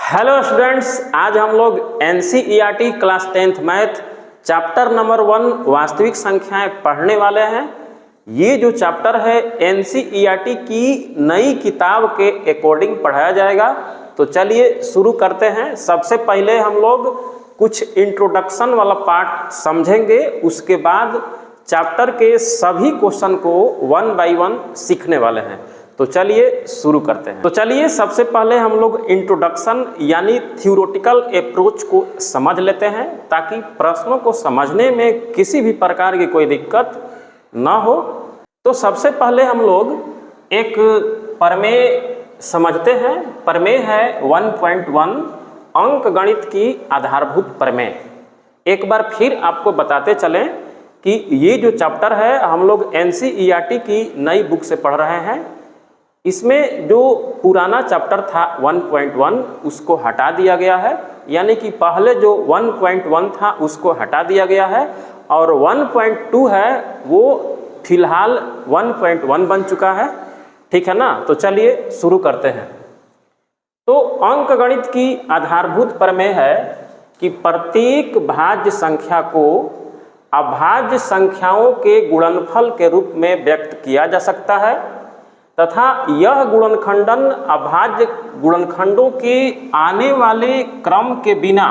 Hello students, आज हम लोग NCERT class 10th math chapter number 1 वास्तविक संख्याएं पढ़ने वाले हैं। ये जो चैप्टर है एनसीईआरटी की नई किताब के अकॉर्डिंग पढ़ाया जाएगा। तो चलिए शुरू करते हैं। सबसे पहले हम लोग कुछ इंट्रोडक्शन वाला पार्ट समझेंगे, उसके बाद चैप्टर के सभी क्वेश्चन को 1 बाय 1 सीखने वाले हैं। तो चलिए शुरू करते हैं। तो चलिए सबसे पहले हम लोग इंट्रोडक्शन यानी थ्योरेटिकल अप्रोच को समझ लेते हैं, ताकि प्रश्नों को समझने में किसी भी प्रकार की कोई दिक्कत ना हो। तो सबसे पहले हम लोग एक प्रमेय समझते हैं। प्रमेय है 1.1 अंक गणित की आधारभूत प्रमेय। एक बार फिर आपको बताते चलें कि ये जो चैप्टर है हम लोग एनसीईआरटी की नई बुक से पढ़ रहे हैं। इसमें जो पुराना चैप्टर था 1.1 उसको हटा दिया गया है, यानी कि पहले जो 1.1 था उसको हटा दिया गया है और 1.2 है वो फिलहाल 1.1 बन चुका है। ठीक है ना। तो चलिए शुरू करते हैं। तो अंक गणित की आधारभूत प्रमेय है कि प्रत्येक भाज्य संख्या को अभाज्य संख्याओं के गुणनफल के रूप में व्यक्त किया जा सकता है तथा यह गुणनखंडन अभाज्य गुणनखंडों के आने वाले क्रम के बिना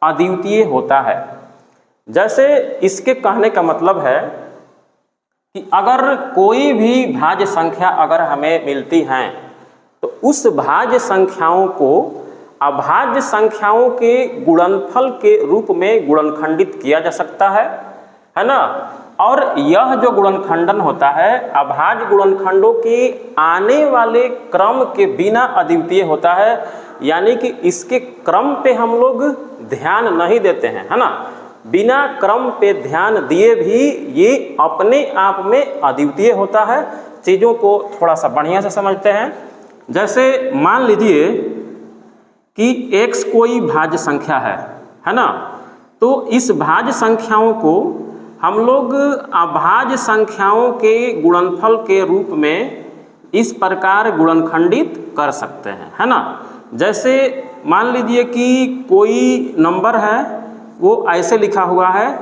अद्वितीय होता है। जैसे इसके कहने का मतलब है कि अगर कोई भी भाज्य संख्या अगर हमें मिलती हैं तो उस भाज्य संख्याओं को अभाज्य संख्याओं के गुणनफल के रूप में गुणनखंडित किया जा सकता है ना। और यह जो गुणनखंडन होता है अभाज्य गुणनखंडों के आने वाले क्रम के बिना अद्वितीय होता है, यानी कि इसके क्रम पे हम लोग ध्यान नहीं देते हैं, है ना। बिना क्रम पे ध्यान दिए भी ये अपने आप में अद्वितीय होता है। चीज़ों को थोड़ा सा बढ़िया से समझते हैं। जैसे मान लीजिए कि x कोई भाज्य संख्या है ना। तो इस भाज्य संख्याओं को हम लोग अभाज्य संख्याओं के गुणनफल के रूप में इस प्रकार गुणनखंडित कर सकते हैं, है ना। जैसे मान लीजिए कि कोई नंबर है वो ऐसे लिखा हुआ है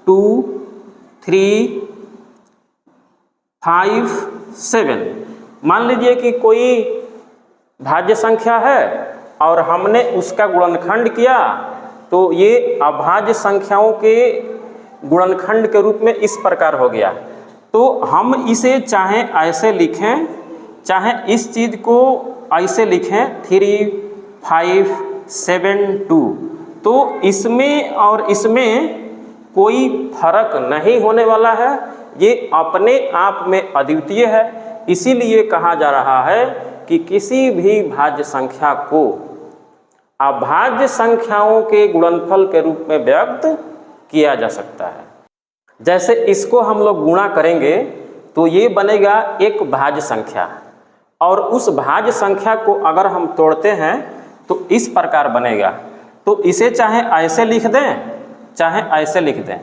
2, 3, 5, 7। मान लीजिए कि कोई भाज्य संख्या है और हमने उसका गुणनखंड किया तो ये अभाज्य संख्याओं के गुणनखंड के रूप में इस प्रकार हो गया। तो हम इसे चाहे ऐसे लिखें चाहे इस चीज़ को ऐसे लिखें 3, 5, 7, 2। तो इसमें और इसमें कोई फर्क नहीं होने वाला है, ये अपने आप में अद्वितीय है। इसीलिए कहा जा रहा है कि किसी भी भाज्य संख्या को अभाज्य संख्याओं के गुणनफल के रूप में व्यक्त किया जा सकता है। जैसे इसको हम लोग गुणा करेंगे तो ये बनेगा एक भाज्य संख्या, और उस भाज्य संख्या को अगर हम तोड़ते हैं तो इस प्रकार बनेगा। तो इसे चाहे ऐसे लिख दें चाहे ऐसे लिख दें,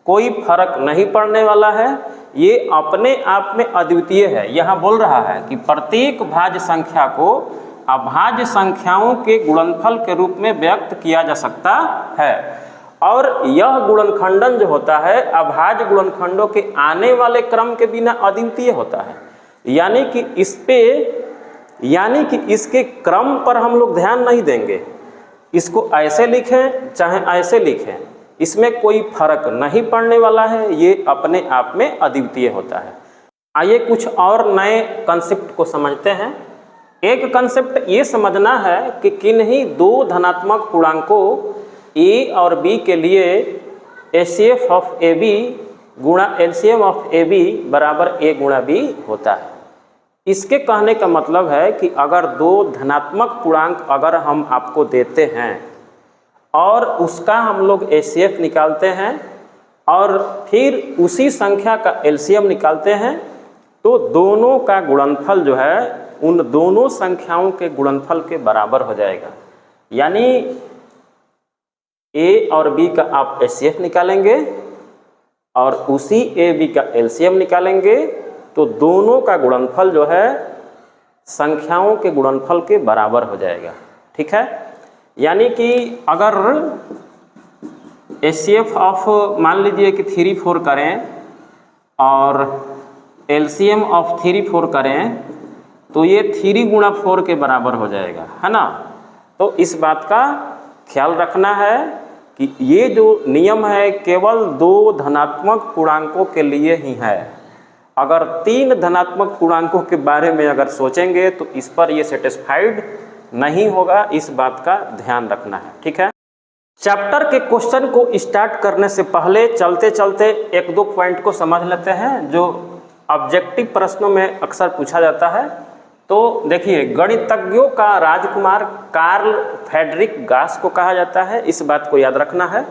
कोई फर्क नहीं पड़ने वाला है, ये अपने आप में अद्वितीय है। यहाँ बोल रहा है कि प्रत्येक भाज्य संख्या को अभाज्य संख्याओं के गुणनफल के रूप में व्यक्त किया जा सकता है, और यह गुणनखंडन जो होता है अभाज्य गुणनखंडों के आने वाले क्रम के बिना अद्वितीय होता है। यानी कि इसके क्रम पर हम लोग ध्यान नहीं देंगे। इसको ऐसे लिखें चाहे ऐसे लिखें, इसमें कोई फर्क नहीं पड़ने वाला है, ये अपने आप में अद्वितीय होता है। आइए कुछ और नए कंसेप्ट को समझते हैं। एक कंसेप्ट ये समझना है कि किन्हीं दो धनात्मक पूर्णांकों a और b के लिए HCF ऑफ AB गुणा LCM ऑफ AB बराबर a गुणा b होता है। इसके कहने का मतलब है कि अगर दो धनात्मक पूर्णांक अगर हम आपको देते हैं और उसका हम लोग HCF निकालते हैं और फिर उसी संख्या का LCM निकालते हैं, तो दोनों का गुणनफल जो है उन दोनों संख्याओं के गुणनफल के बराबर हो जाएगा। यानी a और b का आप HCF निकालेंगे और उसी a b का LCM निकालेंगे, तो दोनों का गुणनफल जो है संख्याओं के गुणनफल के बराबर हो जाएगा। ठीक है। यानी कि अगर HCF ऑफ मान लीजिए कि 3 4 करें और LCM ऑफ 3 4 करें तो ये 3 गुणा 4 के बराबर हो जाएगा, है ना। तो इस बात का ख्याल रखना है कि ये जो नियम है केवल 2 धनात्मक पूर्णांकों के लिए ही है। अगर 3 धनात्मक पूर्णांकों के बारे में अगर सोचेंगे तो इस पर ये सेटिस्फाइड नहीं होगा, इस बात का ध्यान रखना है, ठीक है। चैप्टर के क्वेश्चन को स्टार्ट करने से पहले चलते चलते 1-2 पॉइंट को समझ लेते हैं जो ऑब्जेक्टिव प्रश्नों में अक्सर पूछा जाता है। तो देखिए, गणितज्ञों का राजकुमार कार्ल फ्रेडरिक गास को कहा जाता है, इस बात को याद रखना है।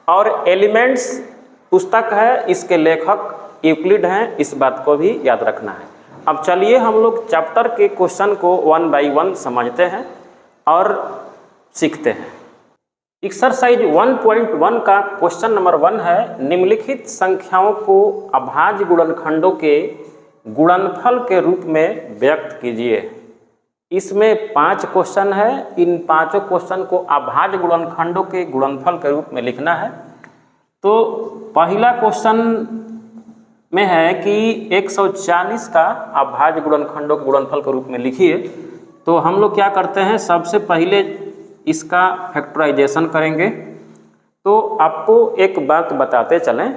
और एलिमेंट्स पुस्तक है, इसके लेखक यूक्लिड हैं, इस बात को भी याद रखना है। अब चलिए हम लोग चैप्टर के क्वेश्चन को 1 बाय 1 समझते हैं और सीखते हैं। एक्सरसाइज 1.1 का क्वेश्चन नंबर 1 है, निम्नलिखित संख्याओं को अभाज्य गुणनखंडों के गुणनफल के रूप में व्यक्त कीजिए। इसमें 5 क्वेश्चन है, इन 5 क्वेश्चन को अभाज्य गुणनखंडों के गुणनफल के रूप में लिखना है। तो पहला क्वेश्चन में है कि 140 का अभाज्य गुणनखंडों के गुणनफल के रूप में लिखिए। तो हम लोग क्या करते हैं, सबसे पहले इसका फैक्टराइजेशन करेंगे। तो आपको एक बात बताते चलें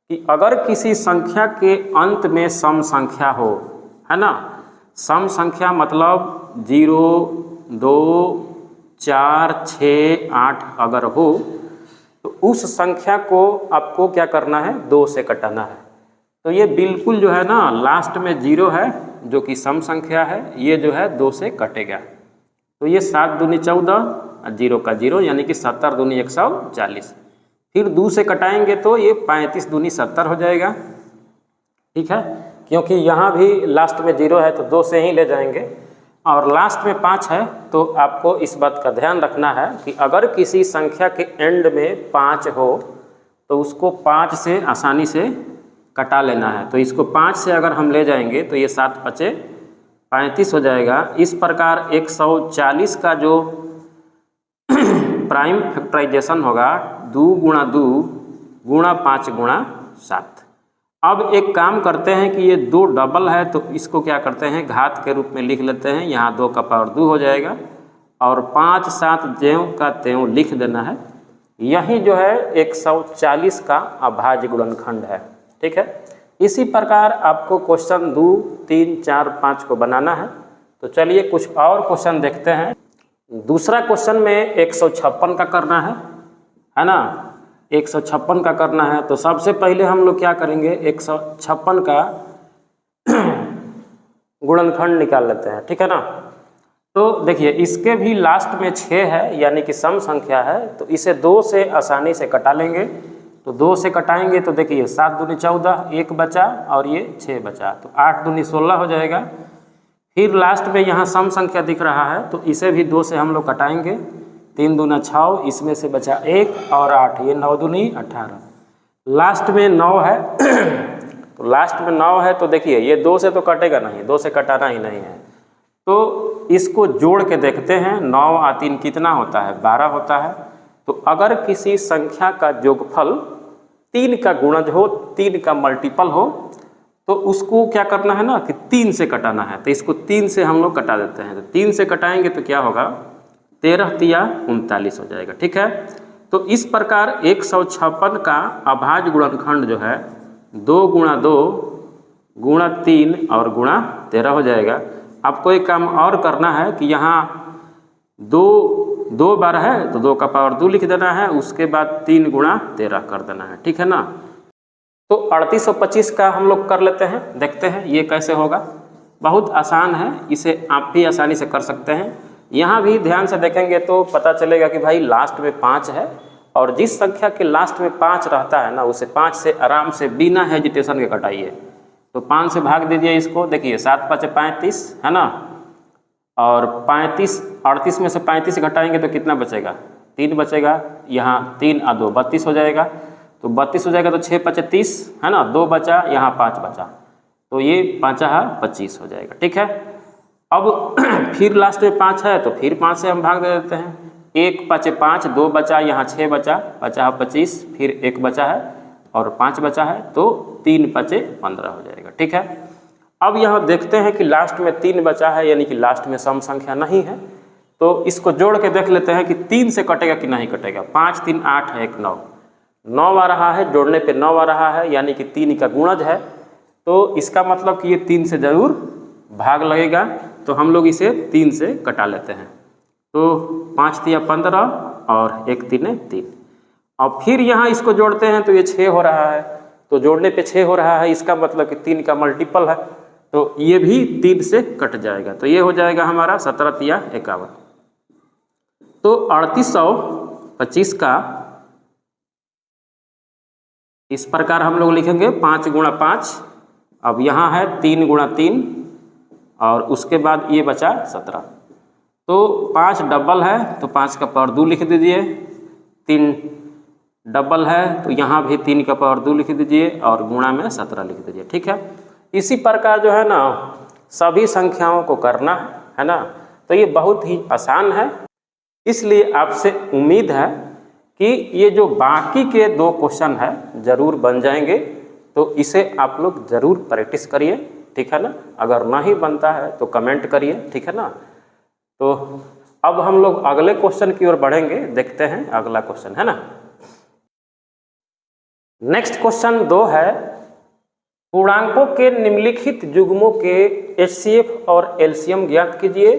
कि अगर किसी संख्या के अंत में सम संख्या हो, है ना, सम संख्या मतलब 0, 2, 4, 6, 8 अगर हो तो उस संख्या को आपको क्या करना है, 2 से कटाना है। तो ये बिल्कुल जो है ना लास्ट में 0 है जो कि सम संख्या है, ये जो है 2 से कटेगा। तो ये 7 दूनी 14 और 0 का 0 यानी कि 70 दूनी 140। फिर 2 से कटाएंगे तो ये 35 दूनी 70 हो जाएगा, ठीक है। क्योंकि यहाँ भी लास्ट में 0 है तो 2 से ही ले जाएंगे और लास्ट में 5 है। तो आपको इस बात का ध्यान रखना है कि अगर किसी संख्या के एंड में 5 हो तो उसको 5 से आसानी से कटा लेना है। तो इसको 5 से अगर हम ले जाएंगे तो ये 7 5 35 हो जाएगा। इस प्रकार 140 का जो प्राइम फैक्टराइजेशन होगा 2 गुणा 2 गुणा 5 गुणा 7। अब एक काम करते हैं कि ये 2 डबल है तो इसको क्या करते हैं, घात के रूप में लिख लेते हैं। यहाँ 2 का पावर 2 हो जाएगा और 5 7 ज्यों का त्यों लिख देना है। यही जो है 140 का अभाज्य गुणनखंड है, ठीक है। इसी प्रकार आपको क्वेश्चन 2, 3, 4, 5 को बनाना है। तो चलिए कुछ और क्वेश्चन देखते हैं। दूसरा क्वेश्चन में 156 का करना है ना, 156 का करना है। तो सबसे पहले हम लोग क्या करेंगे, 156 का गुणनखंड निकाल लेते हैं, ठीक है ना। तो देखिए इसके भी लास्ट में 6 है यानी कि सम संख्या है, तो इसे 2 से आसानी से कटा लेंगे। तो 2 से कटाएंगे तो देखिए 7 दूनी 14, 1 बचा और ये 6 बचा, तो 8 दूनी 16 हो जाएगा। फिर लास्ट में यहाँ सम संख्या दिख रहा है तो इसे भी 2 से हम लोग कटाएंगे। 3 दूना 6, इसमें से बचा 1 और 8, ये 9 दूनी 18। लास्ट में 9 है तो लास्ट में 9 है तो देखिए ये 2 से तो कटेगा नहीं, 2 से कटाना ही नहीं है। तो इसको जोड़ के देखते हैं, 9 और 3 कितना होता है, 12 होता है। तो अगर किसी संख्या का योगफल 3 का गुणज हो, 3 का मल्टीपल हो, तो उसको क्या करना है ना कि 3 से कटाना है। तो इसको 3 से हम लोग कटा देते हैं। तो 3 से कटाएंगे तो क्या होगा, 13 तिया 39 हो जाएगा, ठीक है। तो इस प्रकार 156 का अभाज्य गुणनखंड जो है 2 गुणा 2 गुणा 3 और गुणा 13 हो जाएगा। आपको एक काम और करना है कि यहाँ 2 बार है तो 2 का पावर 2 लिख देना है, उसके बाद 3 गुणा 13 कर देना है, ठीक है ना। तो 3825 का हम लोग कर लेते हैं, देखते हैं ये कैसे होगा। बहुत आसान है, इसे आप भी आसानी से कर सकते हैं। यहाँ भी ध्यान से देखेंगे तो पता चलेगा कि भाई लास्ट में 5 है और जिस संख्या के लास्ट में 5 रहता है ना उसे 5 से आराम से बिना हेजिटेशन के कटाइए। तो 5 से भाग दीजिए इसको, देखिए 7 5 35 है ना, और 35 38 में से 35 घटाएंगे तो कितना बचेगा, 3 बचेगा। यहाँ 3 और 2 32 हो जाएगा। तो 32 हो जाएगा तो 6 5 30 है ना, 2 बचा, यहाँ 5 बचा, तो ये 5 25 हो जाएगा, ठीक है। अब फिर लास्ट में 5 है तो फिर 5 से हम भाग दे देते हैं। 1 5 5, 2 बचा, यहाँ 6 बचा, बचा है 25, फिर 1 बचा है और 5 बचा है, तो 3 5 15 हो जाएगा। ठीक है, अब यहाँ देखते हैं कि लास्ट में 3 बचा है, यानी कि लास्ट में सम संख्या नहीं है, तो इसको जोड़ के देख लेते हैं कि 3 से कटेगा कि नहीं कटेगा। 5 3 8 है, 1 9, 9 आ रहा है, जोड़ने पे 9 आ रहा है, यानी कि 3 का गुणज है, तो इसका मतलब कि ये 3 से जरूर भाग लगेगा, तो हम लोग इसे 3 से कटा लेते हैं। तो 5 3 15 और 1 3 3, और फिर यहाँ इसको जोड़ते हैं तो ये 6 हो रहा है, तो जोड़ने पे 6 हो रहा है, इसका मतलब कि 3 का मल्टीपल है, तो ये भी 3 से कट जाएगा, तो ये हो जाएगा हमारा 17 3 51। तो 3825 का इस प्रकार हम लोग लिखेंगे 5 गुणा 5, अब यहाँ है 3 गुणा 3, और उसके बाद ये बचा 17, तो 5 डबल है तो 5 का पावर 2 लिख दीजिए, 3 डबल है तो यहाँ भी 3 का पावर 2 लिख दीजिए, और गुणा में 17 लिख दीजिए। ठीक है, इसी प्रकार जो है ना सभी संख्याओं को करना है ना, तो ये बहुत ही आसान है, इसलिए आपसे उम्मीद है कि ये जो बाकी के 2 क्वेश्चन है जरूर बन जाएंगे, तो इसे आप लोग जरूर प्रैक्टिस करिए। ठीक है ना, अगर नहीं बनता है तो कमेंट करिए। ठीक है ना, तो अब हम लोग अगले क्वेश्चन की ओर बढ़ेंगे, देखते हैं अगला क्वेश्चन है ना। नेक्स्ट क्वेश्चन 2 है, पूर्णांकों के निम्नलिखित युग्मों के HCF और LCM ज्ञात कीजिए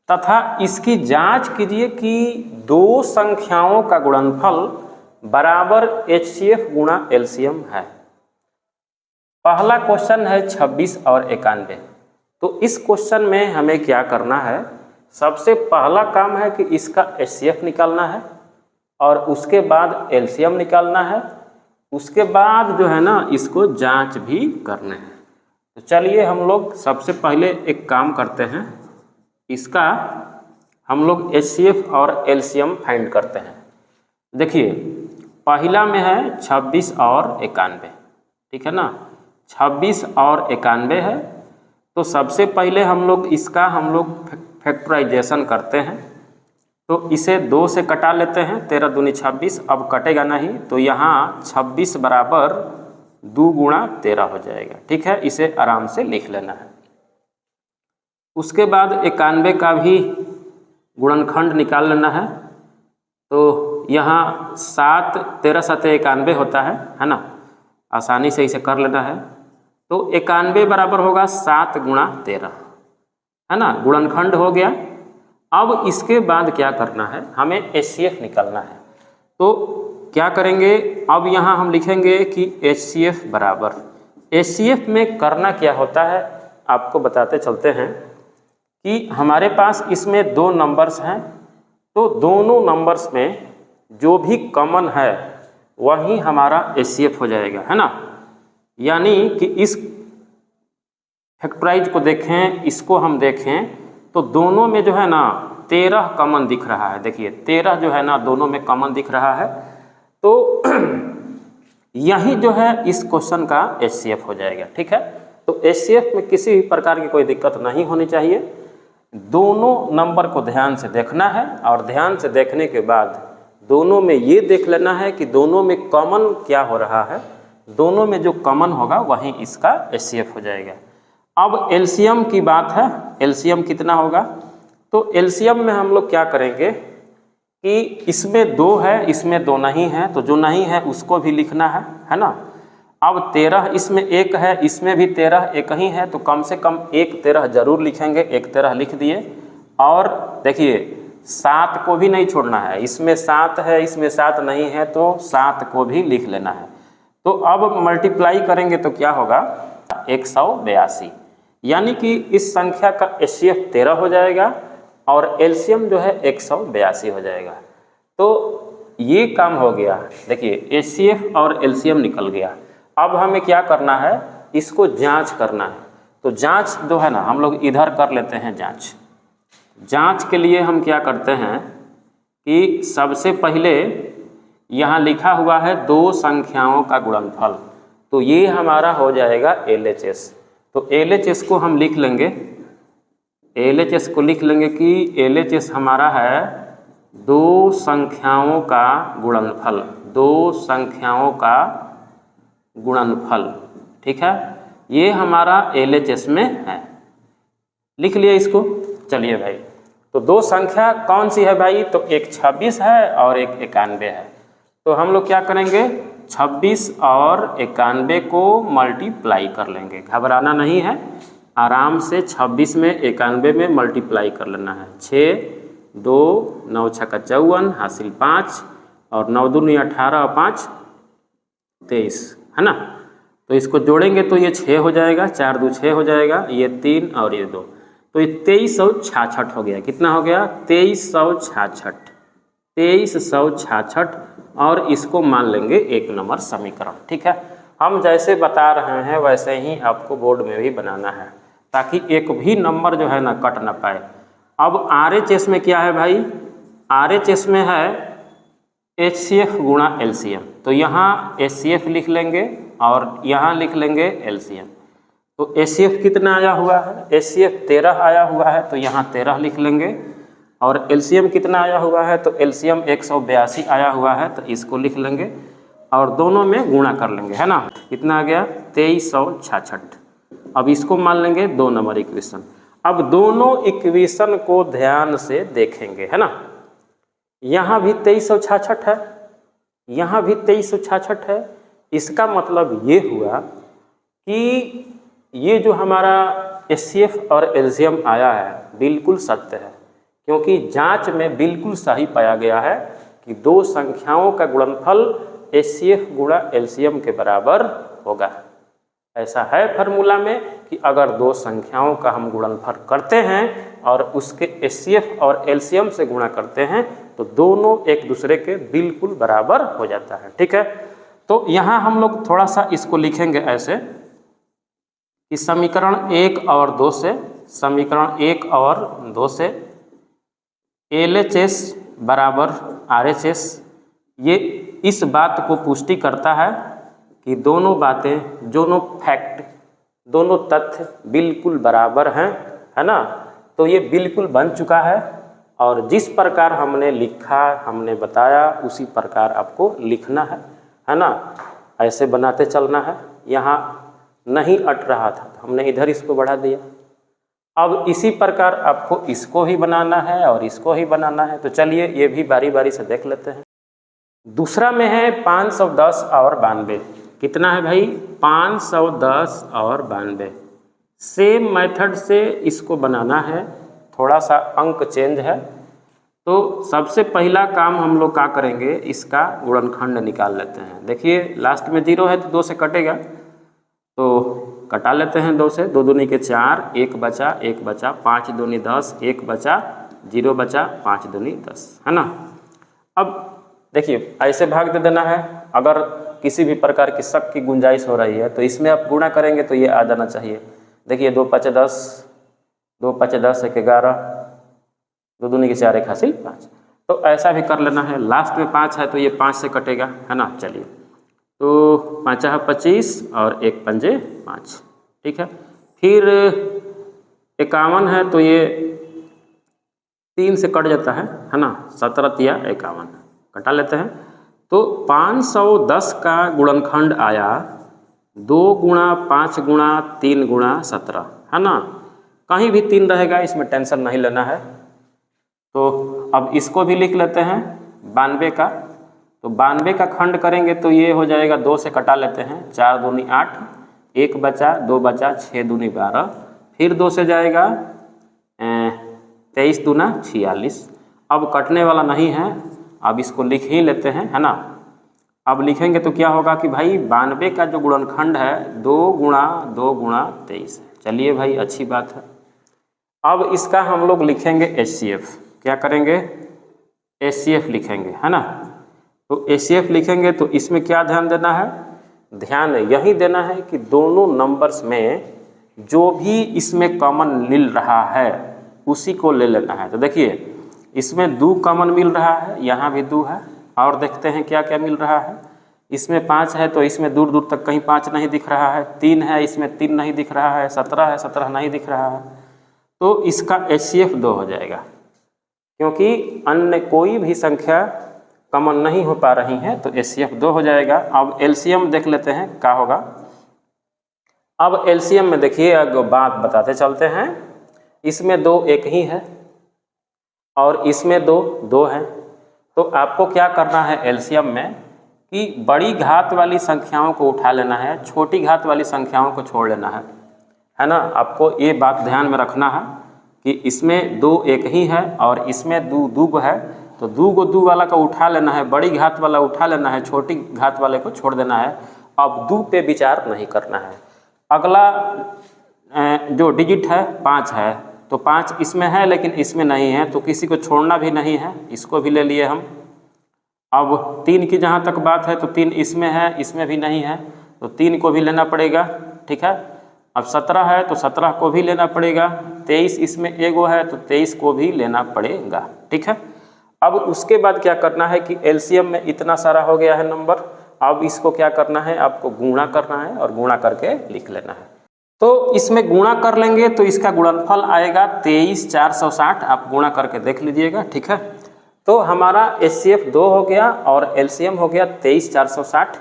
तथा इसकी जांच कीजिए कि 2 संख्याओं का गुणनफल बराबर HCF गुणा LCM है। पहला क्वेश्चन है 26 और 91। तो इस क्वेश्चन में हमें क्या करना है, सबसे पहला काम है कि इसका HCF निकालना है, और उसके बाद LCM निकालना है, उसके बाद जो है ना इसको जांच भी करना है। तो चलिए हम लोग सबसे पहले एक काम करते हैं, इसका हम लोग HCF और LCM फाइंड करते हैं। देखिए पहला में है 26 और 91, ठीक है ना, 26 और 91 है, तो सबसे पहले हम लोग इसका फैक्टराइजेशन करते हैं, तो इसे 2 से कटा लेते हैं, 13 दूनी 26, अब कटेगा नहीं, तो यहाँ 26 बराबर 2 गुणा 13 हो जाएगा। ठीक है, इसे आराम से लिख लेना है। उसके बाद 91 का भी गुणनखंड निकाल लेना है, तो यहाँ 7 13 7 91 होता है ना, आसानी से इसे कर लेना है। तो 91 बराबर होगा 7 गुणा 13, है ना, गुणनखंड हो गया। अब इसके बाद क्या करना है, हमें HCF निकालना है। तो क्या करेंगे, अब यहाँ हम लिखेंगे कि HCF बराबर, HCF में करना क्या होता है आपको बताते चलते हैं कि हमारे पास इसमें 2 नंबर्स हैं, तो दोनों नंबर्स में जो भी कॉमन है वही हमारा HCF हो जाएगा, है ना। यानी कि इस फैक्टराइज को देखें, इसको हम देखें, तो दोनों में जो है ना 13 कॉमन दिख रहा है। देखिए 13 जो है ना दोनों में कॉमन दिख रहा है, तो यही जो है इस क्वेश्चन का HCF हो जाएगा। ठीक है, तो HCF में किसी भी प्रकार की कोई दिक्कत नहीं होनी चाहिए, दोनों नंबर को ध्यान से देखना है, और ध्यान से देखने के बाद दोनों में ये देख लेना है कि दोनों में कॉमन क्या हो रहा है, दोनों में जो कॉमन होगा वही इसका HCF हो जाएगा। अब LCM की बात है, LCM कितना होगा, तो LCM में हम लोग क्या करेंगे कि इसमें 2 है, इसमें 2 नहीं है, तो जो नहीं है उसको भी लिखना है ना। अब 13 इसमें 1 है, इसमें भी 13 एक ही है, तो कम से कम 1 13 जरूर लिखेंगे, 1 13 लिख दिए। और देखिए 7 को भी नहीं छोड़ना है, इसमें 7 है, इसमें 7 नहीं है, तो 7 को भी लिख लेना है। तो अब मल्टीप्लाई करेंगे तो क्या होगा, 182, यानी कि इस संख्या का HCF 13 हो जाएगा और LCM जो है 182 हो जाएगा। तो ये काम हो गया, देखिए HCF और LCM निकल गया। अब हमें क्या करना है, इसको जांच करना है। तो जांच जो है ना हम लोग इधर कर लेते हैं जांच। जांच के लिए हम क्या करते हैं कि सबसे पहले यहाँ लिखा हुआ है 2 संख्याओं का गुणनफल, तो ये हमारा हो जाएगा LHS। तो LHS को हम लिख लेंगे, LHS को लिख लेंगे कि LHS हमारा है दो संख्याओं का गुणनफल, दो संख्याओं का गुणनफल, ठीक है, ये हमारा LHS में है। लिख लिया इसको। चलिए भाई, तो दो संख्या कौन सी है भाई? तो एक 26 है और एक 91 है। तो हम लोग क्या करेंगे, 26 और 91 को मल्टीप्लाई कर लेंगे। घबराना नहीं है, आराम से 26 में 91 में मल्टीप्लाई कर लेना है। 6 2 9 6 54 हासिल 5 और 9 दूनी 18 और 5 23, है ना। तो इसको जोड़ेंगे तो ये 6 हो जाएगा, 4 2 6 हो जाएगा, ये 3 और ये 2, तो ये 2366 हो गया। कितना हो गया? 2366, 2366। और इसको मान लेंगे 1 नंबर समीकरण, ठीक है। हम जैसे बता रहे हैं वैसे ही आपको बोर्ड में भी बनाना है, ताकि एक भी नंबर जो है ना कट ना पाए। अब RHS में क्या है भाई? RHS में है HCF गुणा LCM। तो यहाँ HCF लिख लेंगे और यहाँ लिख लेंगे LCM। तो HCF कितना आया हुआ है? HCF 13 आया हुआ है, तो यहाँ 13 लिख लेंगे। और LCM कितना आया हुआ है? तो LCM 182 आया हुआ है, तो इसको लिख लेंगे और दोनों में गुणा कर लेंगे, है ना। कितना आ गया? 2366। अब इसको मान लेंगे 2 नंबर इक्वेशन। अब दोनों इक्वेशन को ध्यान से देखेंगे, है ना। यहाँ भी 2366 है, यहाँ भी 2366 है। इसका मतलब ये हुआ कि ये जो हमारा HCF और LCM आया है बिल्कुल सत्य है, क्योंकि जांच में बिल्कुल सही पाया गया है कि दो संख्याओं का गुणनफल HCF गुणा LCM के बराबर होगा। ऐसा है फार्मूला में कि अगर दो संख्याओं का हम गुणनफल करते हैं और उसके HCF और LCM से गुणा करते हैं तो दोनों एक दूसरे के बिल्कुल बराबर हो जाता है, ठीक है। तो यहाँ हम लोग थोड़ा सा इसको लिखेंगे ऐसे कि समीकरण 1 और 2 से, समीकरण 1 और 2 से LHS बराबर RHS, ये इस बात को पुष्टि करता है कि दोनों बातें, दोनों फैक्ट, दोनों तथ्य बिल्कुल बराबर हैं, है ना। तो ये बिल्कुल बन चुका है और जिस प्रकार हमने लिखा, हमने बताया, उसी प्रकार आपको लिखना है ना। ऐसे बनाते चलना है। यहाँ नहीं अट रहा था तो हमने इधर इसको बढ़ा दिया। अब इसी प्रकार आपको इसको ही बनाना है और इसको ही बनाना है। तो चलिए ये भी बारी बारी से देख लेते हैं। दूसरा में है 510 और 92। कितना है भाई? 510 और 92। सेम मेथड से इसको बनाना है, थोड़ा सा अंक चेंज है। तो सबसे पहला काम हम लोग क्या करेंगे, इसका गुणनखंड निकाल लेते हैं। देखिए लास्ट में 0 है तो 2 से कटेगा, तो कटा लेते हैं 2 से। 2 दूनी के 4, 1 बचा, 1 बचा, 5 दूनी 10, 1 बचा, 0 बचा, 5 दूनी 10, है ना। अब देखिए ऐसे भाग दे देना है। अगर किसी भी प्रकार की शक की गुंजाइश हो रही है तो इसमें आप गुणा करेंगे तो ये आ जाना चाहिए। देखिए 2 5 10, 2 5 10, 1 11, 2 दूनी के 4, 1 हासिल 5। तो ऐसा भी कर लेना है। लास्ट में 5 है तो ये 5 से कटेगा, है ना। चलिए तो 5 25 और 1 पंजे 5, ठीक है। फिर 51 है तो ये 3 से कट जाता है ना। 17 या 51 कटा लेते हैं। तो 510 का गुणनखंड आया 2 गुणा 5 गुणा 3 गुणा 17, है ना। कहीं भी 3 रहेगा, इसमें टेंशन नहीं लेना है। तो अब इसको भी लिख लेते हैं 92 का। तो 92 का खंड करेंगे तो ये हो जाएगा, 2 से कटा लेते हैं, 4 दूनी 8, 1 बचा, 2 बचा, 6 दूनी 12, फिर 2 से जाएगा 23 दूना 46। अब कटने वाला नहीं है, अब इसको लिख ही लेते हैं, है ना। अब लिखेंगे तो क्या होगा कि भाई 92 का जो गुणनखंड है 2 गुणा 2 गुणा 23 है। चलिए भाई अच्छी बात है। अब इसका हम लोग लिखेंगे HCF। क्या करेंगे? HCF लिखेंगे, है ना। तो HCF लिखेंगे तो इसमें क्या ध्यान देना है? ध्यान यही देना है कि दोनों नंबर्स में जो भी इसमें कॉमन मिल रहा है उसी को ले लेना है। तो देखिए इसमें 2 कॉमन मिल रहा है, यहाँ भी 2 है, और देखते हैं क्या क्या मिल रहा है। इसमें 5 है तो इसमें दूर दूर तक कहीं 5 नहीं दिख रहा है। 3 है, इसमें 3 नहीं दिख रहा है। 17 है, 17 नहीं दिख रहा है। तो इसका HCF 2 हो जाएगा। क्योंकि अन्य कोई भी संख्या कॉमन नहीं हो पा रही है, तो HCF 2 हो जाएगा। अब एलसीएम देख लेते हैं क्या होगा। अब एलसीएम में देखिए एक बात बताते चलते हैं, इसमें 2 एक ही है और इसमें 2 2 है। तो आपको क्या करना है एलसीएम में कि बड़ी घात वाली संख्याओं को उठा लेना है, छोटी घात वाली संख्याओं को छोड़ लेना है ना। आपको ये बात ध्यान में रखना है कि इसमें 2 एक ही है और इसमें 2 2 है, तो 2 वाला को उठा लेना है, बड़ी घात वाला उठा लेना है, छोटी घात वाले को छोड़ देना है। अब 2 पे विचार नहीं करना है। अगला जो डिजिट है 5 है, तो 5 इसमें है लेकिन इसमें नहीं है, तो किसी को छोड़ना भी नहीं है, इसको भी ले लिए हम। अब 3 की जहाँ तक बात है तो 3 इसमें है, इसमें भी नहीं है, तो 3 को भी लेना पड़ेगा, ठीक है। अब 17 है तो 17 को भी लेना पड़ेगा, 23 इसमें एगो है तो 23 को भी लेना पड़ेगा, ठीक है। अब उसके बाद क्या करना है कि एलसीएम में इतना सारा हो गया है नंबर, अब इसको क्या करना है, आपको गुणा करना है और गुणा करके लिख लेना है। तो इसमें गुणा कर लेंगे तो इसका गुणनफल आएगा 23,460, आप गुणा करके देख लीजिएगा, ठीक है। तो हमारा HCF 2 हो गया और एलसीएम हो गया 23,460।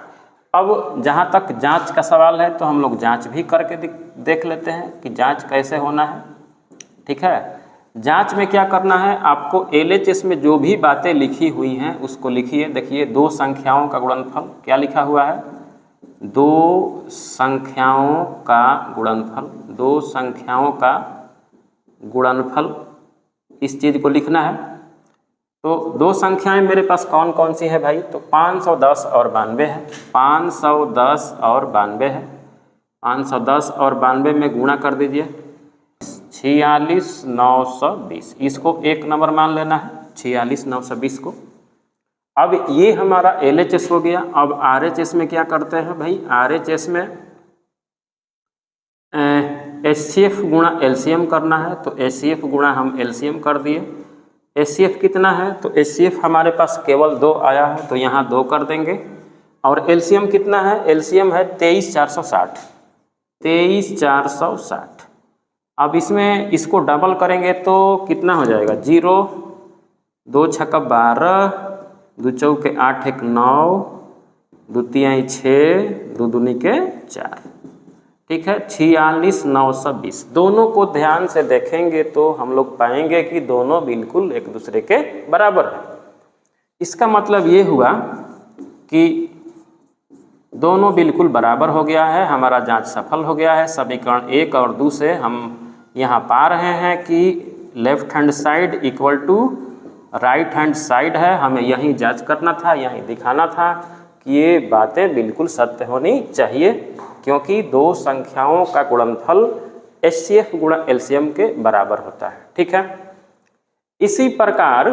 अब जहाँ तक जांच का सवाल है तो हम लोग जांच भी करके देख लेते हैं कि जांच कैसे होना है, ठीक है। जांच में क्या करना है, आपको LHS में जो भी बातें लिखी हुई हैं उसको लिखिए। देखिए 2 संख्याओं का गुणनफल क्या लिखा हुआ है, 2 संख्याओं का गुणनफल, 2 संख्याओं का गुणनफल, इस चीज़ को लिखना है। तो 2 संख्याएं मेरे पास कौन कौन सी है भाई, तो 510 और 92 है, 510 और 92 है। 510 और 92 में गुणा कर दीजिए 46,920, इसको 1 नंबर मान लेना है, 46,920 को। अब ये हमारा LHS हो गया। अब RHS में क्या करते हैं भाई, RHS में HCF गुणा LCM करना है, तो HCF गुणा हम LCM कर दिए। HCF कितना है, तो HCF हमारे पास केवल 2 आया है, तो यहाँ 2 कर देंगे। और LCM कितना है, LCM है 23,460, 23,460। अब इसमें इसको डबल करेंगे तो कितना हो जाएगा, 0 2 छक्का 12, 2 चौके 8 1 9, 2 तिहाई 6, 2 दूनी के 4, ठीक है। 46,920। दोनों को ध्यान से देखेंगे तो हम लोग पाएंगे कि दोनों बिल्कुल एक दूसरे के बराबर है। इसका मतलब ये हुआ कि दोनों बिल्कुल बराबर हो गया है, हमारा जांच सफल हो गया है। समीकरण 1 और 2 से हम यहाँ पा रहे हैं कि left hand side equal to right hand side है। हमें यही जांच करना था, यही दिखाना था कि ये बातें बिल्कुल सत्य होनी चाहिए, क्योंकि 2 संख्याओं का गुणनफल HCF गुणा LCM के बराबर होता है, ठीक है। इसी प्रकार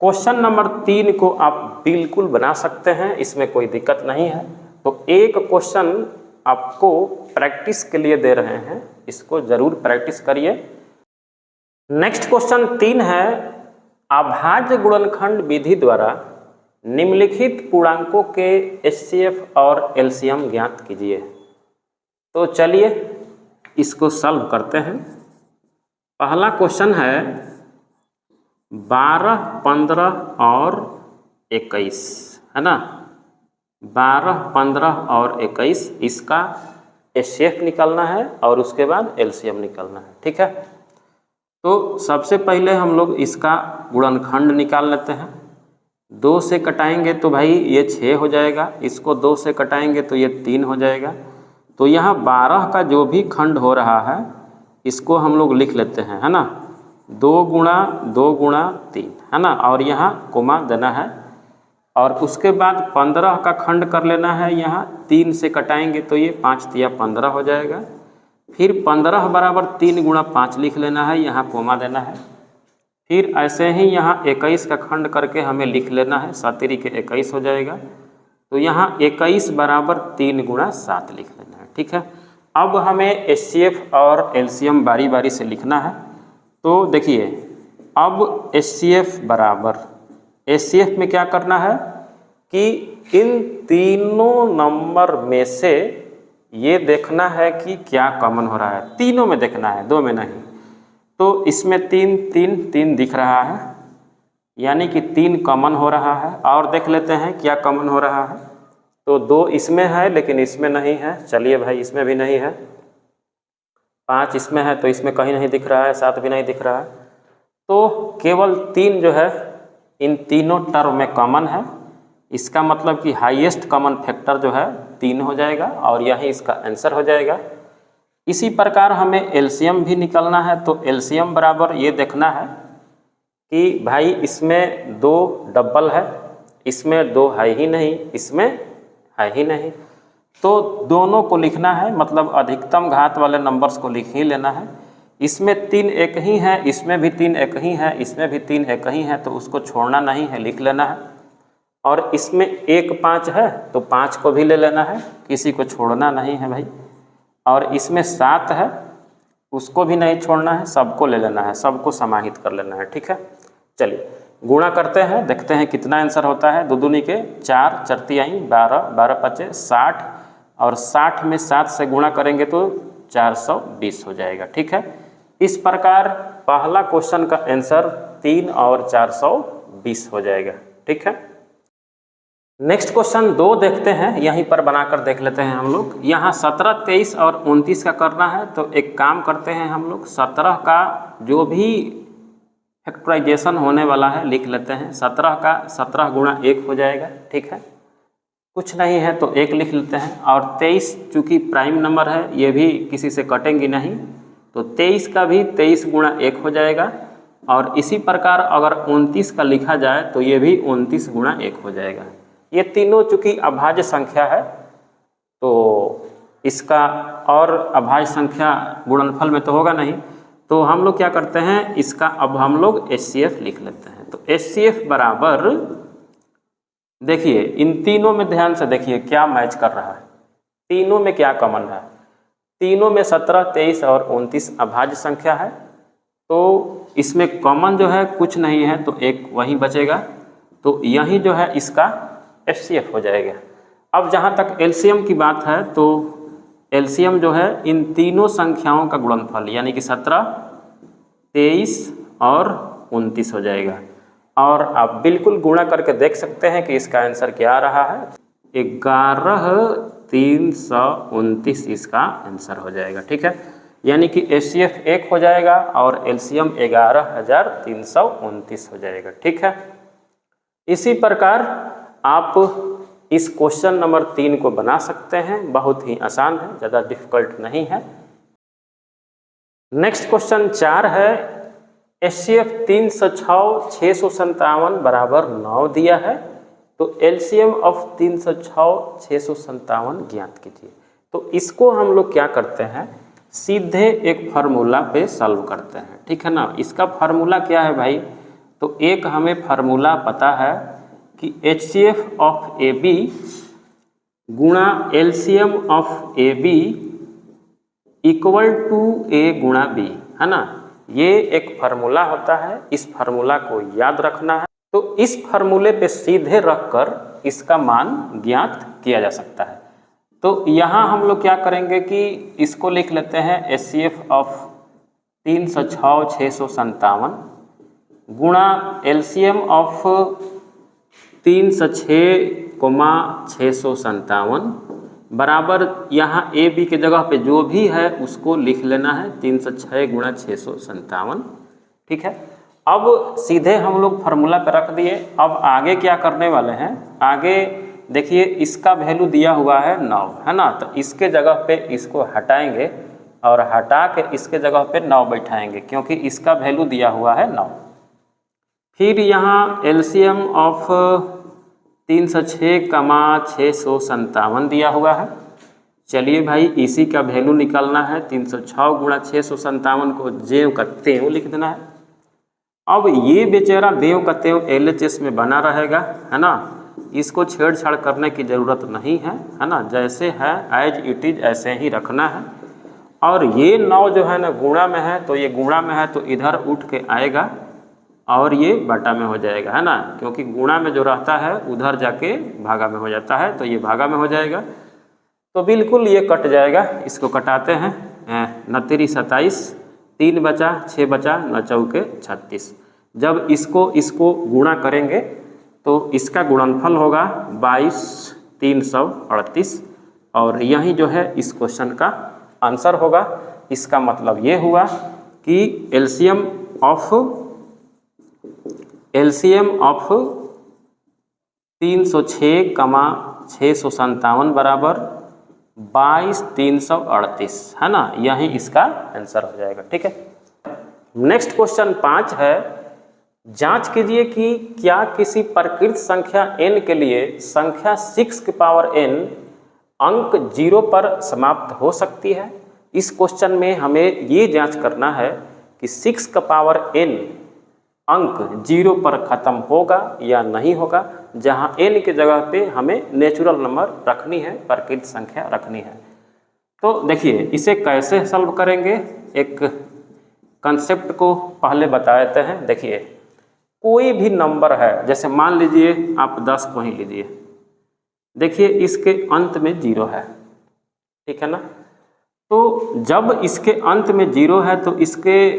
क्वेश्चन नंबर 3 को आप बिल्कुल बना सकते हैं, इसमें कोई दिक्कत नहीं है। तो एक क्वेश्चन आपको प्रैक्टिस के लिए दे रहे हैं, इसको जरूर प्रैक्टिस करिए। नेक्स्ट क्वेश्चन 3 है, अभाज्य गुणनखंड विधि द्वारा निम्नलिखित पूर्णांकों के HCF और LCM ज्ञात कीजिए। तो चलिए इसको सॉल्व करते हैं। पहला क्वेश्चन है 12, 15 और 21, है ना। 12, 15 और 21 इसका HCF निकालना है और उसके बाद LCM निकालना है, ठीक है। तो सबसे पहले हम लोग इसका गुणनखंड निकाल लेते हैं। 2 से कटाएंगे तो भाई ये 6 हो जाएगा, इसको 2 से कटाएंगे तो ये 3 हो जाएगा। तो यहाँ 12 का जो भी खंड हो रहा है इसको हम लोग लिख लेते हैं, है ना। 2 गुणा 2 गुणा 3, है ना, और यहाँ कोमा देना है। और उसके बाद 15 का खंड कर लेना है, यहाँ 3 से कटाएंगे तो ये 5 तिया 15 हो जाएगा। फिर 15 बराबर 3 गुणा 5 लिख लेना है, यहाँ कोमा देना है। फिर ऐसे ही यहाँ 21 का खंड करके हमें लिख लेना है, 7 के 21 हो जाएगा। तो यहाँ 21 बराबर 3 गुणा 7 लिख लेना है, ठीक है। अब हमें HCF और LCM बारी बारी से लिखना है। तो देखिए अब HCF बराबर, HCF में क्या करना है कि इन तीनों नंबर में से ये देखना है कि क्या कॉमन हो रहा है, तीनों में देखना है, 2 में नहीं। तो इसमें 3 3 3 दिख रहा है, यानी कि 3 कॉमन हो रहा है। और देख लेते हैं क्या कॉमन हो रहा है। तो 2 इसमें है लेकिन इसमें नहीं है, चलिए भाई इसमें भी नहीं है। 5 इसमें है तो इसमें कहीं नहीं दिख रहा है, 7 भी नहीं दिख रहा है। तो केवल 3 जो है इन तीनों टर्म में कॉमन है। इसका मतलब कि हाईएस्ट कॉमन फैक्टर जो है 3 हो जाएगा और यही इसका आंसर हो जाएगा। इसी प्रकार हमें एलसीएम भी निकालना है। तो एलसीएम बराबर ये देखना है कि भाई इसमें 2 डबल है, इसमें 2 है ही नहीं, इसमें है ही नहीं। तो दोनों को लिखना है, मतलब अधिकतम घात वाले नंबर्स को लिख ही लेना है। इसमें 3 एक ही है, इसमें भी 3 एक ही है, इसमें भी 3 एक ही है, तो उसको छोड़ना नहीं है, लिख लेना है। और इसमें 1 5 है तो 5 को भी ले लेना है, किसी को छोड़ना नहीं है भाई। और इसमें 7 है, उसको भी नहीं छोड़ना है, सबको ले लेना है, सबको समाहित कर लेना है। ठीक है, चलिए गुणा करते हैं, देखते हैं कितना आंसर होता है। 2 दूनी के 4, 4 तिहाई 12, 12 पचे 60 और 60 में 7 से गुणा करेंगे तो 420 हो जाएगा। ठीक है, इस प्रकार पहला क्वेश्चन का आंसर 3 और 420 हो जाएगा। ठीक है, नेक्स्ट क्वेश्चन 2 देखते हैं, यहीं पर बनाकर देख लेते हैं हम लोग। यहाँ 17, 23 और 29 का करना है। तो एक काम करते हैं हम लोग, 17 का जो भी फैक्टराइजेशन होने वाला है लिख लेते हैं। 17 का 17 गुणा 1 हो जाएगा। ठीक है, कुछ नहीं है तो 1 लिख लेते हैं। और 23 चूँकि प्राइम नंबर है, ये भी किसी से कटेंगी नहीं, तो 23 का भी 23 गुणा 1 हो जाएगा। और इसी प्रकार अगर 29 का लिखा जाए तो ये भी 29 गुणा 1 हो जाएगा। ये तीनों चूँकि अभाज्य संख्या है तो इसका और अभाज्य संख्या गुणनफल में तो होगा नहीं, तो हम लोग क्या करते हैं, इसका अब हम लोग HCF लिख लेते हैं। तो HCF बराबर, देखिए इन तीनों में ध्यान से देखिए क्या मैच कर रहा है, तीनों में क्या कॉमन है। तीनों में 17, 23 और 29 अभाज्य संख्या है, तो इसमें कॉमन जो है कुछ नहीं है, तो 1 वहीं बचेगा। तो यही जो है इसका HCF हो जाएगा। अब जहाँ तक LCM की बात है, तो LCM जो है इन तीनों संख्याओं का गुणनफल, यानी कि 17, 23 और 29 हो जाएगा। और आप बिल्कुल गुणा करके देख सकते हैं कि इसका आंसर क्या आ रहा है, 11,329 इसका आंसर हो जाएगा। ठीक है, यानी कि HCF 1 हो जाएगा और LCM 11,329 हो जाएगा। ठीक है, इसी प्रकार आप इस क्वेश्चन नंबर 3 को बना सकते हैं, बहुत ही आसान है, ज़्यादा डिफिकल्ट नहीं है। नेक्स्ट क्वेश्चन 4 है, HCF 306, 657 बराबर 9 दिया है, तो LCM ऑफ 306, 657 ज्ञात कीजिए। तो इसको हम लोग क्या करते हैं, सीधे एक फार्मूला पे सॉल्व करते हैं। ठीक है ना, इसका फार्मूला क्या है भाई, तो एक हमें फार्मूला पता है कि HCF ऑफ AB गुणा LCM of AB equal to A गुणा B, है ना। ये एक फार्मूला होता है, इस फार्मूला को याद रखना है। तो इस फार्मूले पे सीधे रखकर इसका मान ज्ञात किया जा सकता है। तो यहाँ हम लोग क्या करेंगे कि इसको लिख लेते हैं HCF ऑफ 306, 657 गुणा LCM ऑफ 306, 657 बराबर, यहाँ AB के जगह पे जो भी है उसको लिख लेना है 306 गुणा 657। ठीक है, अब सीधे हम लोग फार्मूला पे रख दिए। अब आगे क्या करने वाले हैं, आगे देखिए इसका वैल्यू दिया हुआ है 9, है ना। तो इसके जगह पे इसको हटाएंगे और हटा के इसके जगह पे 9 बैठाएंगे, क्योंकि इसका वैल्यू दिया हुआ है 9। फिर यहाँ LCM ऑफ 306, 657 दिया हुआ है। चलिए भाई इसी का वैल्यू निकालना है, 306 गुणा 657 को ज्यों का त्यों लिख देना है। अब ये बेचारा देव का त्यों LHS में बना रहेगा, है ना, इसको छेड़छाड़ करने की ज़रूरत नहीं है, है ना। जैसे है एज इट इज ऐसे ही रखना है। और ये 9 जो है ना गुणा में है, तो ये गुणा में है तो इधर उठ के आएगा और ये बटा में हो जाएगा, है ना, क्योंकि गुणा में जो रहता है उधर जाके भागा में हो जाता है, तो ये भागा में हो जाएगा। तो बिल्कुल ये कट जाएगा, इसको कटाते हैं। 29, 27 3 बचा, 6 बचा, 9 चौके 36। जब इसको गुणा करेंगे तो इसका गुणनफल होगा 22,338 और यही जो है इस क्वेश्चन का आंसर होगा। इसका मतलब ये हुआ कि एलसीएम ऑफ 306, 657 बराबर 22,338 है ना, यही इसका आंसर हो जाएगा। ठीक है, नेक्स्ट क्वेश्चन 5 है, जांच कीजिए कि क्या किसी प्रकृत संख्या n के लिए संख्या 6 की पावर n अंक 0 पर समाप्त हो सकती है। इस क्वेश्चन में हमें ये जांच करना है कि 6 का पावर n अंक 0 पर ख़त्म होगा या नहीं होगा, जहां n की जगह पे हमें नेचुरल नंबर रखनी है, प्रकृत संख्या रखनी है। तो देखिए इसे कैसे सॉल्व करेंगे, एक कंसेप्ट को पहले बता देते हैं। देखिए कोई भी नंबर है, जैसे मान लीजिए आप 10 को ही लीजिए, देखिए इसके अंत में 0 है, ठीक है ना। तो जब इसके अंत में 0 है तो इसके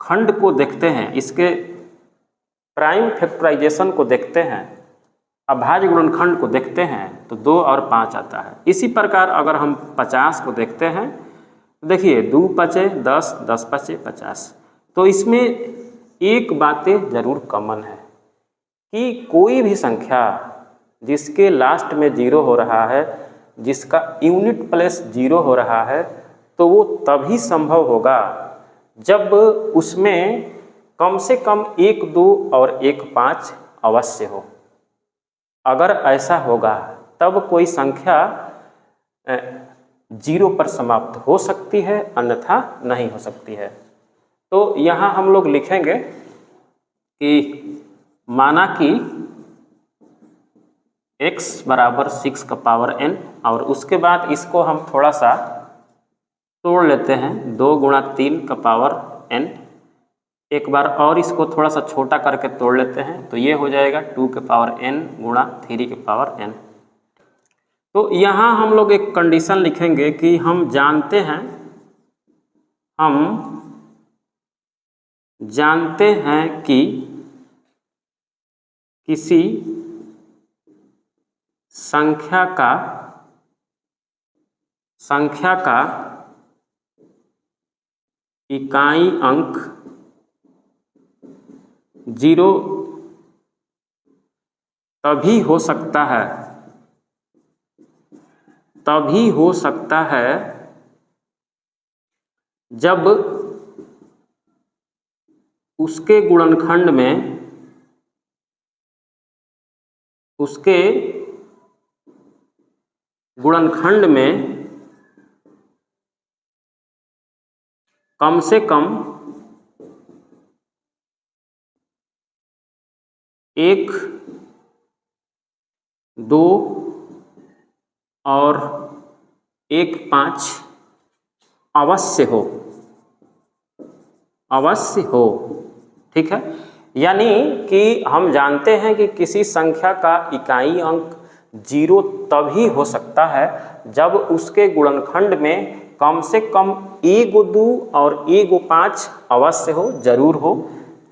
खंड को देखते हैं, इसके प्राइम फैक्टराइजेशन को देखते हैं, अभाज्य गुणनखंड को देखते हैं तो 2 और 5 आता है। इसी प्रकार अगर हम 50 को देखते हैं, देखिए 2 पचे 10, 10 पचे 50। तो इसमें एक बातें जरूर कॉमन है कि कोई भी संख्या जिसके लास्ट में 0 हो रहा है, जिसका यूनिट प्लेस 0 हो रहा है, तो वो तभी संभव होगा जब उसमें कम से कम 1, 2 और 1, 5 अवश्य हो। अगर ऐसा होगा तब कोई संख्या 0 पर समाप्त हो सकती है, अन्यथा नहीं हो सकती है। तो यहाँ हम लोग लिखेंगे कि माना कि x बराबर 6 का पावर n, और उसके बाद इसको हम थोड़ा सा तोड़ लेते हैं, 2 गुणा 3 का पावर n। एक बार और इसको थोड़ा सा छोटा करके तोड़ लेते हैं, तो ये हो जाएगा 2 के पावर n गुणा 3 के पावर n। तो यहाँ हम लोग एक कंडीशन लिखेंगे कि हम जानते हैं कि किसी संख्या का इकाई अंक 0 तभी हो सकता है जब उसके गुणनखंड में कम से कम 1, 2 और 1, 5 अवश्य हो। ठीक है, यानी कि हम जानते हैं कि किसी संख्या का इकाई अंक 0 तभी हो सकता है जब उसके गुणनखंड में कम से कम 1, 2 और 1, 5 अवश्य हो, जरूर हो।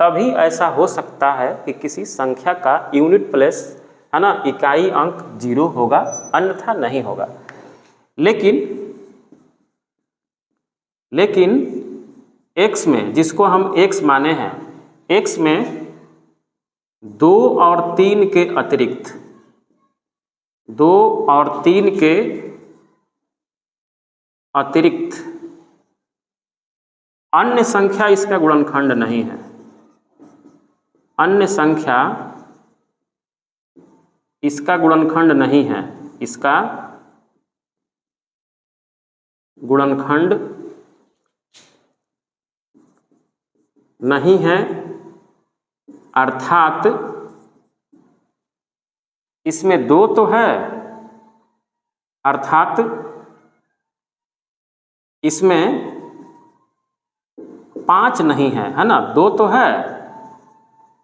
तभी ऐसा हो सकता है कि किसी संख्या का यूनिट प्लेस है ना, इकाई अंक 0 होगा, अन्यथा नहीं होगा। लेकिन x में, जिसको हम x माने हैं, x में 2 और 3 के अतिरिक्त 2 और 3 के अतिरिक्त अन्य संख्या इसका गुणनखंड नहीं है। अन्य संख्या इसका गुणनखंड नहीं है, इसका गुणनखंड नहीं है, अर्थात इसमें 2 तो है, अर्थात इसमें 5 नहीं है ना। 2 तो है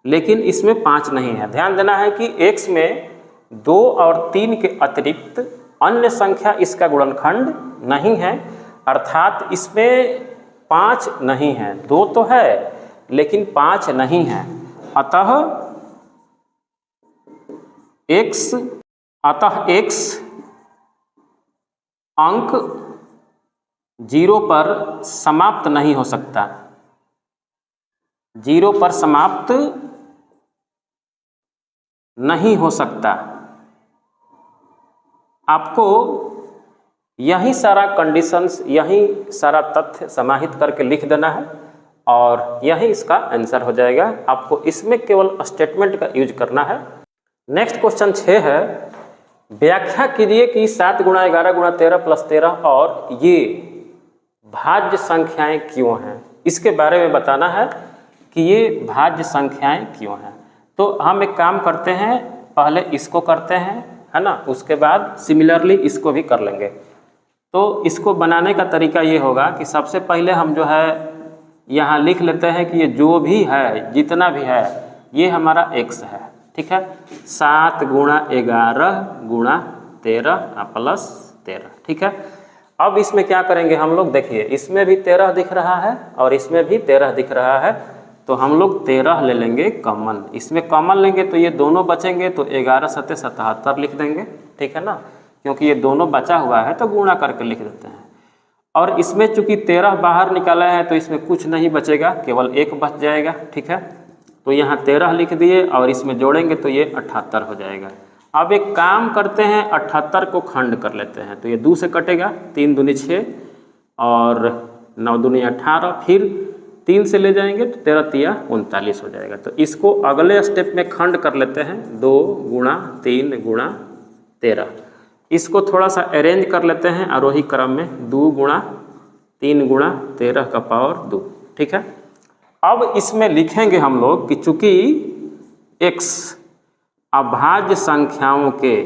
लेकिन इसमें 5 नहीं है। ध्यान देना है कि x में 2 और 3 के अतिरिक्त अन्य संख्या इसका गुणनखंड नहीं है, अर्थात इसमें 5 नहीं है, 2 तो है लेकिन 5 नहीं है। अतः x अंक 0 पर समाप्त नहीं हो सकता, 0 पर समाप्त नहीं हो सकता। आपको यही सारा कंडीशंस, यही सारा तथ्य समाहित करके लिख देना है और यही इसका आंसर हो जाएगा। आपको इसमें केवल स्टेटमेंट का यूज करना है। नेक्स्ट क्वेश्चन 6 है, व्याख्या कीजिए कि 7 गुणा 11 गुणा 13 प्लस 13 और ये भाज्य संख्याएं क्यों हैं। इसके बारे में बताना है कि ये भाज्य संख्याएं क्यों हैं। तो हम एक काम करते हैं, पहले इसको करते हैं, है ना, उसके बाद सिमिलरली इसको भी कर लेंगे। तो इसको बनाने का तरीका ये होगा कि सबसे पहले हम जो है यहाँ लिख लेते हैं कि ये जो भी है, जितना भी है, ये हमारा x है, ठीक है। 7 गुणा 11 गुणा 13 प्लस 13, ठीक है। अब इसमें क्या करेंगे हम लोग, देखिए इसमें भी 13 दिख रहा है और इसमें भी 13 दिख रहा है, तो हम लोग 13 ले लेंगे कॉमन। इसमें कॉमन लेंगे तो ये दोनों बचेंगे, तो 11 सत्ते 77 लिख देंगे, ठीक है ना, क्योंकि ये दोनों बचा हुआ है तो गुणा करके लिख देते हैं। और इसमें चूंकि 13 बाहर निकाला है तो इसमें कुछ नहीं बचेगा, केवल 1 बच जाएगा, ठीक है। तो यहाँ 13 लिख दिए और इसमें जोड़ेंगे तो ये 78 हो जाएगा। अब एक काम करते हैं, 78 को खंड कर लेते हैं, तो ये 2 से कटेगा, 3 दूनी 6 और 9 दूनी 18, फिर 3 से ले जाएंगे तो 13 तिया 39 हो जाएगा। तो इसको अगले स्टेप में खंड कर लेते हैं, 2 गुणा 3 गुणा 13। इसको थोड़ा सा अरेंज कर लेते हैं आरोही क्रम में, 2 गुणा 3 गुणा 13 का पावर 2, ठीक है। अब इसमें लिखेंगे हम लोग कि चूंकि x अभाज्य संख्याओं के,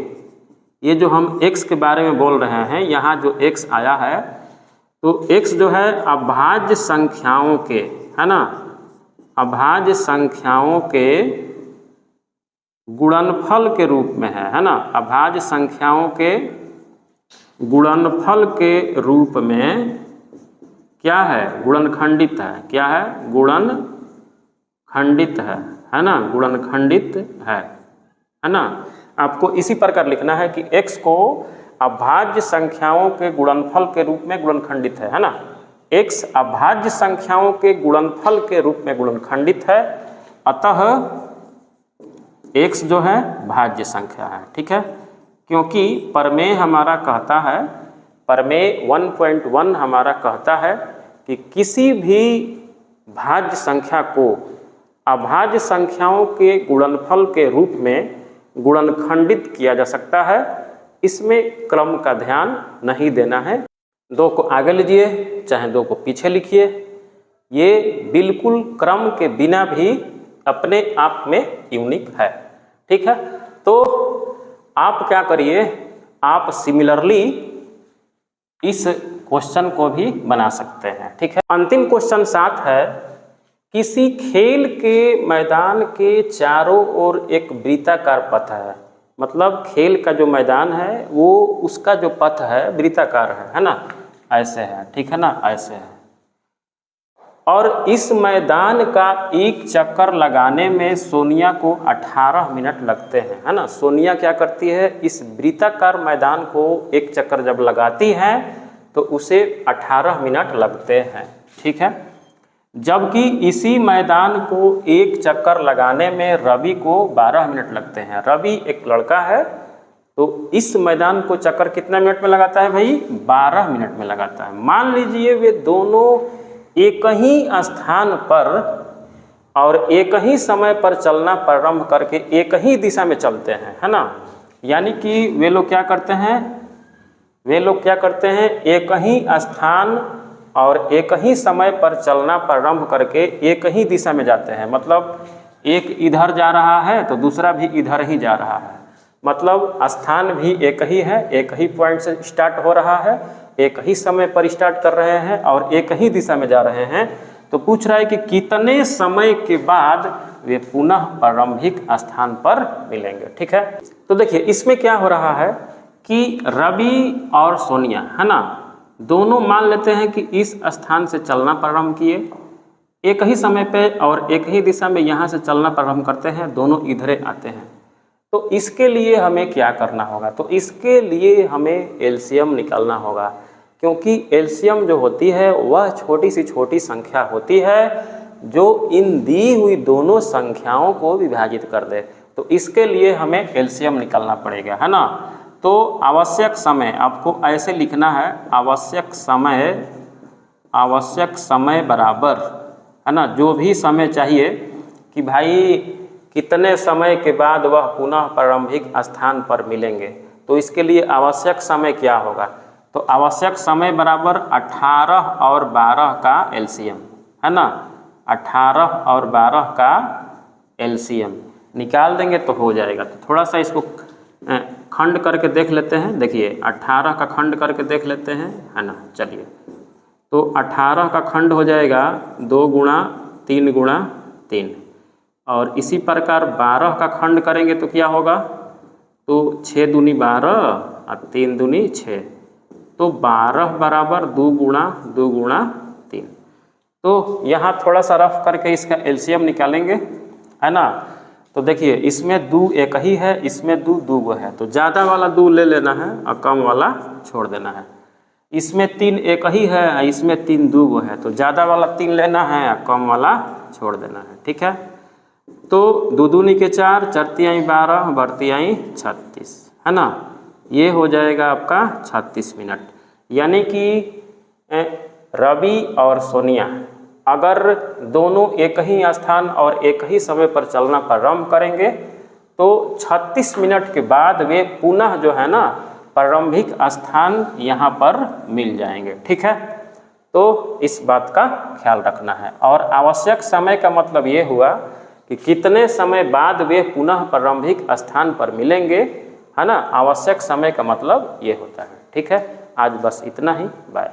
ये जो हम x के बारे में बोल रहे हैं, यहाँ जो x आया है तो x जो है अभाज्य संख्याओं के, है ना, अभाज्य संख्याओं के गुणनफल के रूप में है ना, अभाज्य संख्याओं के गुणनफल के रूप में क्या है, गुणनखंडित है। क्या है, गुणनखंडित है ना, गुणनखंडित है ना। आपको इसी प्रकार लिखना है कि x को अभाज्य संख्याओं के गुणनफल के रूप में गुणनखंडित है ना। x अभाज्य संख्याओं के गुणनफल के रूप में गुणनखंडित है, अतः x जो है भाज्य संख्या है, ठीक है। क्योंकि प्रमेय हमारा कहता है, प्रमेय 1.1 हमारा कहता है कि किसी भी भाज्य संख्या को अभाज्य संख्याओं के गुणनफल के रूप में गुणनखंडित किया जा सकता है। इसमें क्रम का ध्यान नहीं देना है, 2 को आगे लीजिए चाहे 2 को पीछे लिखिए, ये बिल्कुल क्रम के बिना भी अपने आप में यूनिक है, ठीक है। तो आप क्या करिए, आप सिमिलरली इस क्वेश्चन को भी बना सकते हैं, ठीक है। अंतिम क्वेश्चन 7 है, किसी खेल के मैदान के चारों ओर एक वृत्ताकार पथ है। मतलब खेल का जो मैदान है वो उसका जो पथ है वृत्ताकार है ना, ऐसे है, ठीक है ना, ऐसे है। और इस मैदान का एक चक्कर लगाने में सोनिया को 18 मिनट लगते हैं, है ना। सोनिया क्या करती है, इस वृत्ताकार मैदान को एक चक्कर जब लगाती है तो उसे 18 मिनट लगते हैं, ठीक है। जबकि इसी मैदान को एक चक्कर लगाने में रवि को 12 मिनट लगते हैं। रवि एक लड़का है, तो इस मैदान को चक्कर कितना मिनट में लगाता है भाई, 12 मिनट में लगाता है। मान लीजिए वे दोनों एक ही स्थान पर और एक ही समय पर चलना प्रारंभ करके एक ही दिशा में चलते हैं, है ना। यानी कि वे लोग क्या करते हैं, एक ही स्थान और एक ही समय पर चलना प्रारंभ करके एक ही दिशा में जाते हैं। मतलब एक इधर जा रहा है तो दूसरा भी इधर ही जा रहा है, मतलब स्थान भी एक ही है, एक ही पॉइंट से स्टार्ट हो रहा है, एक ही समय पर स्टार्ट कर रहे हैं और एक ही दिशा में जा रहे हैं। तो पूछ रहा है कि कितने समय के बाद वे पुनः प्रारंभिक स्थान पर मिलेंगे, ठीक है। तो देखिए इसमें क्या हो रहा है कि रवि और सोनिया, है ना, दोनों मान लेते हैं कि इस स्थान से चलना प्रारंभ किए, एक ही समय पे और एक ही दिशा में यहाँ से चलना प्रारंभ करते हैं, दोनों इधरे आते हैं। तो इसके लिए हमें क्या करना होगा? तो इसके लिए हमें एलसीएम निकालना होगा, क्योंकि एलसीएम जो होती है वह छोटी सी छोटी संख्या होती है जो इन दी हुई दोनों संख्याओं को विभाजित कर दे। तो इसके लिए हमें एलसीएम निकालना पड़ेगा, है ना। तो आवश्यक समय आपको ऐसे लिखना है, आवश्यक समय बराबर, है ना, जो भी समय चाहिए कि भाई कितने समय के बाद वह पुनः प्रारंभिक स्थान पर मिलेंगे। तो इसके लिए आवश्यक समय क्या होगा? तो आवश्यक समय बराबर 18 और 12 का एलसीएम, है ना। 18 और 12 का एलसीएम निकाल देंगे तो हो जाएगा। तो थोड़ा सा इसको खंड करके देख लेते हैं। देखिए 18 का खंड करके देख लेते हैं, है ना। चलिए, तो 18 का खंड हो जाएगा 2 गुणा 3 गुणा 3, और इसी प्रकार 12 का खंड करेंगे तो क्या होगा? तो 6 दूनी 12 और 3 दूनी 6, तो 12 बराबर 2 गुणा 3। तो यहाँ थोड़ा सा रफ करके इसका एलसीएम निकालेंगे, है ना। तो देखिए इसमें 2 एक ही है, इसमें 2 2 है, तो ज़्यादा वाला 2 ले लेना है और कम वाला छोड़ देना है। इसमें 3 एक ही है, इसमें 3 2 है, तो ज़्यादा वाला 3 लेना है और कम वाला छोड़ देना है, ठीक है। तो 2 दूनी के 4, 4 तिहाई 12, बढ़तियाई 36, है ना। ये हो जाएगा आपका 36 मिनट। यानी कि रवि और सोनिया अगर दोनों एक ही स्थान और एक ही समय पर चलना प्रारंभ करेंगे तो 36 मिनट के बाद वे पुनः जो है ना प्रारंभिक स्थान यहाँ पर मिल जाएंगे, ठीक है। तो इस बात का ख्याल रखना है। और आवश्यक समय का मतलब ये हुआ कि कितने समय बाद वे पुनः प्रारंभिक स्थान पर मिलेंगे, है ना। आवश्यक समय का मतलब ये होता है, ठीक है। आज बस इतना ही, बाय।